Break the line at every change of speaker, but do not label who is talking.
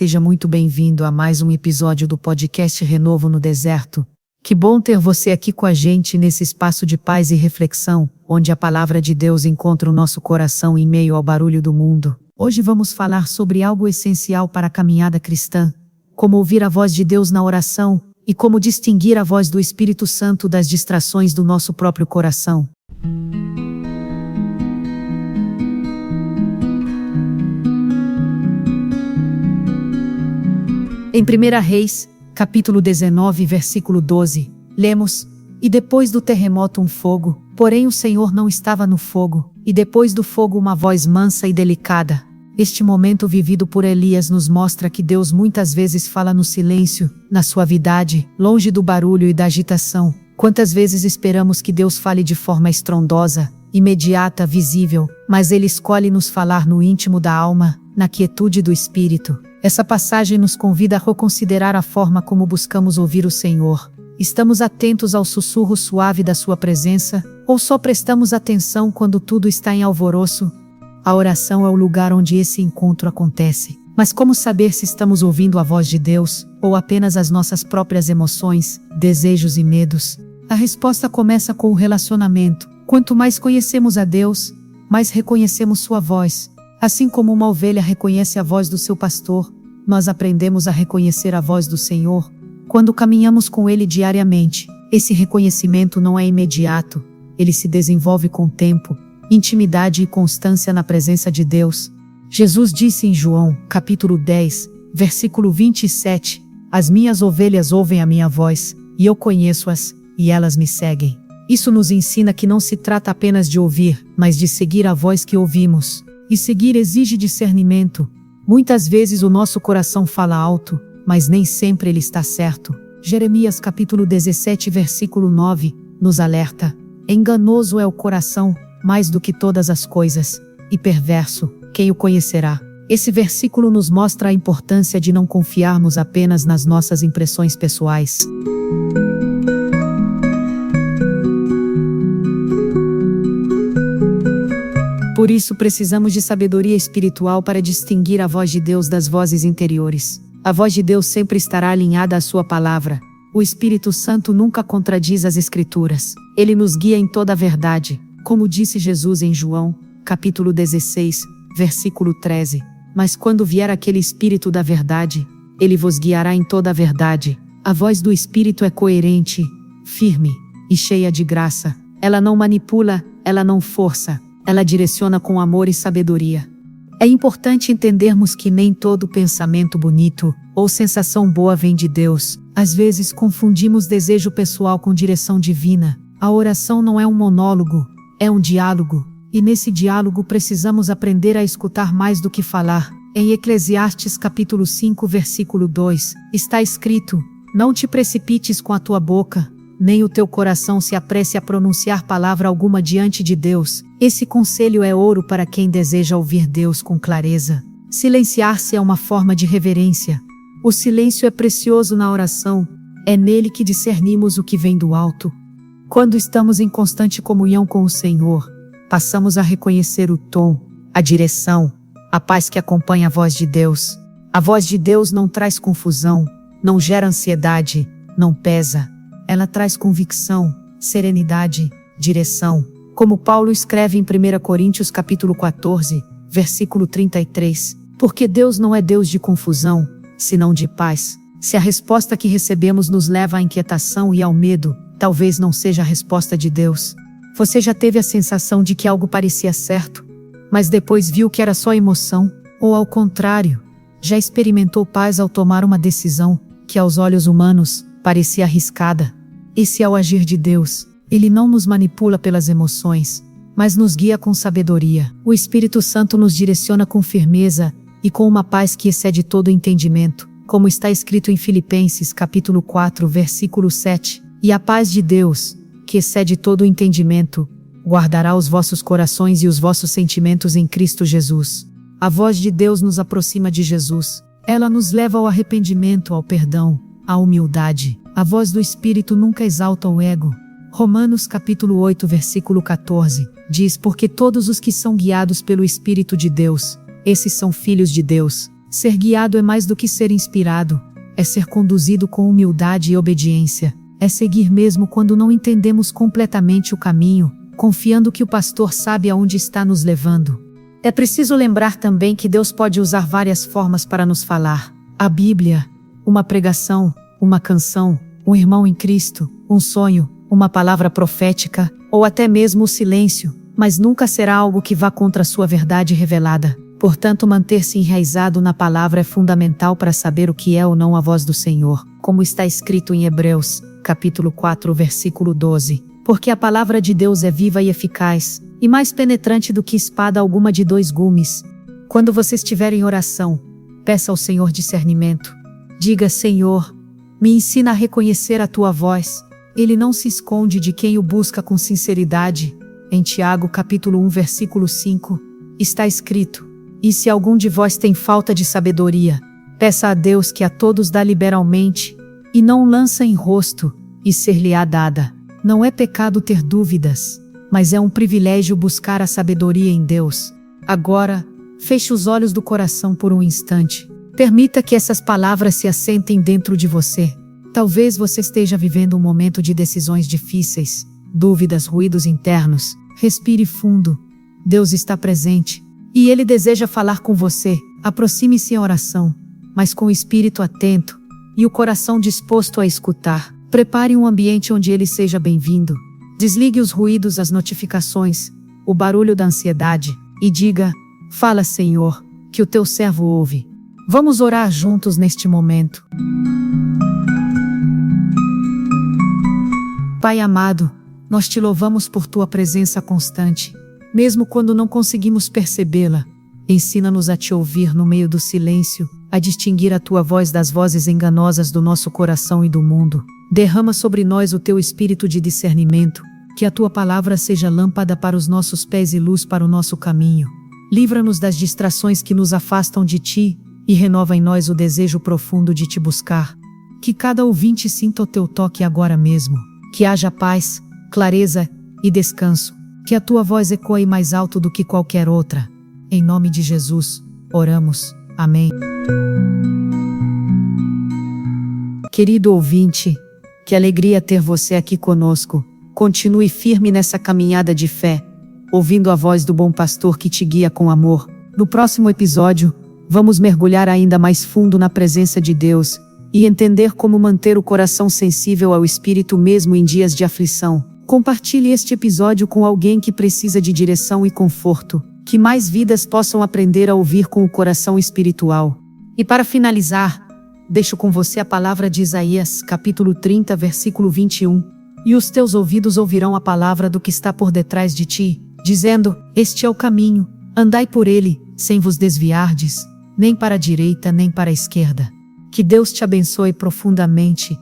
Seja muito bem-vindo a mais um episódio do podcast Renovo no Deserto. Que bom ter você aqui com a gente nesse espaço de paz e reflexão, onde a palavra de Deus encontra o nosso coração em meio ao barulho do mundo. Hoje vamos falar sobre algo essencial para a caminhada cristã: como ouvir a voz de Deus na oração e como distinguir a voz do Espírito Santo das distrações do nosso próprio coração. Em 1 Reis, capítulo 19, versículo 12, lemos: E depois do terremoto um fogo, porém o Senhor não estava no fogo, e depois do fogo uma voz mansa e delicada. Este momento vivido por Elias nos mostra que Deus muitas vezes fala no silêncio, na suavidade, longe do barulho e da agitação. Quantas vezes esperamos que Deus fale de forma estrondosa, imediata, visível, mas Ele escolhe nos falar no íntimo da alma, na quietude do espírito. Essa passagem nos convida a reconsiderar a forma como buscamos ouvir o Senhor. Estamos atentos ao sussurro suave da Sua presença, ou só prestamos atenção quando tudo está em alvoroço? A oração é o lugar onde esse encontro acontece. Mas como saber se estamos ouvindo a voz de Deus, ou apenas as nossas próprias emoções, desejos e medos? A resposta começa com o relacionamento. Quanto mais conhecemos a Deus, mais reconhecemos Sua voz. Assim como uma ovelha reconhece a voz do seu pastor, nós aprendemos a reconhecer a voz do Senhor quando caminhamos com Ele diariamente. Esse reconhecimento não é imediato, ele se desenvolve com tempo, intimidade e constância na presença de Deus. Jesus disse em João, capítulo 10, versículo 27, As minhas ovelhas ouvem a minha voz, e eu conheço-as, e elas me seguem. Isso nos ensina que não se trata apenas de ouvir, mas de seguir a voz que ouvimos. E seguir exige discernimento. Muitas vezes o nosso coração fala alto, mas nem sempre ele está certo. Jeremias capítulo 17 versículo 9, nos alerta: Enganoso é o coração, mais do que todas as coisas, e perverso, quem o conhecerá? Esse versículo nos mostra a importância de não confiarmos apenas nas nossas impressões pessoais. Por isso precisamos de sabedoria espiritual para distinguir a voz de Deus das vozes interiores. A voz de Deus sempre estará alinhada à Sua palavra. O Espírito Santo nunca contradiz as Escrituras. Ele nos guia em toda a verdade, como disse Jesus em João, capítulo 16, versículo 13. Mas quando vier aquele Espírito da verdade, ele vos guiará em toda a verdade. A voz do Espírito é coerente, firme e cheia de graça. Ela não manipula, ela não força. Ela direciona com amor e sabedoria. É importante entendermos que nem todo pensamento bonito ou sensação boa vem de Deus. Às vezes confundimos desejo pessoal com direção divina. A oração não é um monólogo, é um diálogo. E nesse diálogo precisamos aprender a escutar mais do que falar. Em Eclesiastes capítulo 5 versículo 2, está escrito: Não te precipites com a tua boca, nem o teu coração se apresse a pronunciar palavra alguma diante de Deus. Esse conselho é ouro para quem deseja ouvir Deus com clareza. Silenciar-se é uma forma de reverência. O silêncio é precioso na oração. É nele que discernimos o que vem do alto. Quando estamos em constante comunhão com o Senhor, passamos a reconhecer o tom, a direção, a paz que acompanha a voz de Deus. A voz de Deus não traz confusão, não gera ansiedade, não pesa. Ela traz convicção, serenidade, direção. Como Paulo escreve em 1 Coríntios capítulo 14, versículo 33, porque Deus não é Deus de confusão, senão de paz. Se a resposta que recebemos nos leva à inquietação e ao medo, talvez não seja a resposta de Deus. Você já teve a sensação de que algo parecia certo, mas depois viu que era só emoção? Ou ao contrário, já experimentou paz ao tomar uma decisão que aos olhos humanos parecia arriscada? Esse é o agir de Deus. Ele não nos manipula pelas emoções, mas nos guia com sabedoria. O Espírito Santo nos direciona com firmeza e com uma paz que excede todo entendimento, como está escrito em Filipenses capítulo 4, versículo 7. E a paz de Deus, que excede todo entendimento, guardará os vossos corações e os vossos sentimentos em Cristo Jesus. A voz de Deus nos aproxima de Jesus. Ela nos leva ao arrependimento, ao perdão, à humildade. A voz do Espírito nunca exalta o ego. Romanos capítulo 8 versículo 14, diz: porque todos os que são guiados pelo Espírito de Deus, esses são filhos de Deus. Ser guiado é mais do que ser inspirado, é ser conduzido com humildade e obediência, é seguir mesmo quando não entendemos completamente o caminho, confiando que o pastor sabe aonde está nos levando. É preciso lembrar também que Deus pode usar várias formas para nos falar. A Bíblia, uma pregação, uma canção, um irmão em Cristo, um sonho, uma palavra profética, ou até mesmo o silêncio, mas nunca será algo que vá contra a sua verdade revelada. Portanto, manter-se enraizado na palavra é fundamental para saber o que é ou não a voz do Senhor, como está escrito em Hebreus, capítulo 4, versículo 12. Porque a palavra de Deus é viva e eficaz, e mais penetrante do que espada alguma de 2 gumes. Quando você estiver em oração, peça ao Senhor discernimento. Diga: Senhor, me ensina a reconhecer a tua voz. Ele não se esconde de quem o busca com sinceridade. Em Tiago, capítulo 1, versículo 5, está escrito: E se algum de vós tem falta de sabedoria, peça a Deus que a todos dá liberalmente, e não lança em rosto, e ser-lhe-á dada. Não é pecado ter dúvidas, mas é um privilégio buscar a sabedoria em Deus. Agora, feche os olhos do coração por um instante. Permita que essas palavras se assentem dentro de você. Talvez você esteja vivendo um momento de decisões difíceis, dúvidas, ruídos internos. Respire fundo. Deus está presente, e Ele deseja falar com você. Aproxime-se em oração, mas com o espírito atento e o coração disposto a escutar. Prepare um ambiente onde Ele seja bem-vindo. Desligue os ruídos, as notificações, o barulho da ansiedade, e diga: Fala, Senhor, que o teu servo ouve. Vamos orar juntos neste momento. Pai amado, nós te louvamos por tua presença constante, mesmo quando não conseguimos percebê-la. Ensina-nos a te ouvir no meio do silêncio, a distinguir a tua voz das vozes enganosas do nosso coração e do mundo. Derrama sobre nós o teu espírito de discernimento, que a tua palavra seja lâmpada para os nossos pés e luz para o nosso caminho. Livra-nos das distrações que nos afastam de ti, e renova em nós o desejo profundo de te buscar. Que cada ouvinte sinta o teu toque agora mesmo. Que haja paz, clareza e descanso. Que a tua voz ecoe mais alto do que qualquer outra. Em nome de Jesus, oramos. Amém. Querido ouvinte, que alegria ter você aqui conosco. Continue firme nessa caminhada de fé, ouvindo a voz do bom pastor que te guia com amor. No próximo episódio, vamos mergulhar ainda mais fundo na presença de Deus e entender como manter o coração sensível ao Espírito mesmo em dias de aflição. Compartilhe este episódio com alguém que precisa de direção e conforto, que mais vidas possam aprender a ouvir com o coração espiritual. E para finalizar, deixo com você a palavra de Isaías, capítulo 30, versículo 21. E os teus ouvidos ouvirão a palavra do que está por detrás de ti, dizendo: Este é o caminho, andai por ele, sem vos desviardes, nem para a direita nem para a esquerda. Que Deus te abençoe profundamente.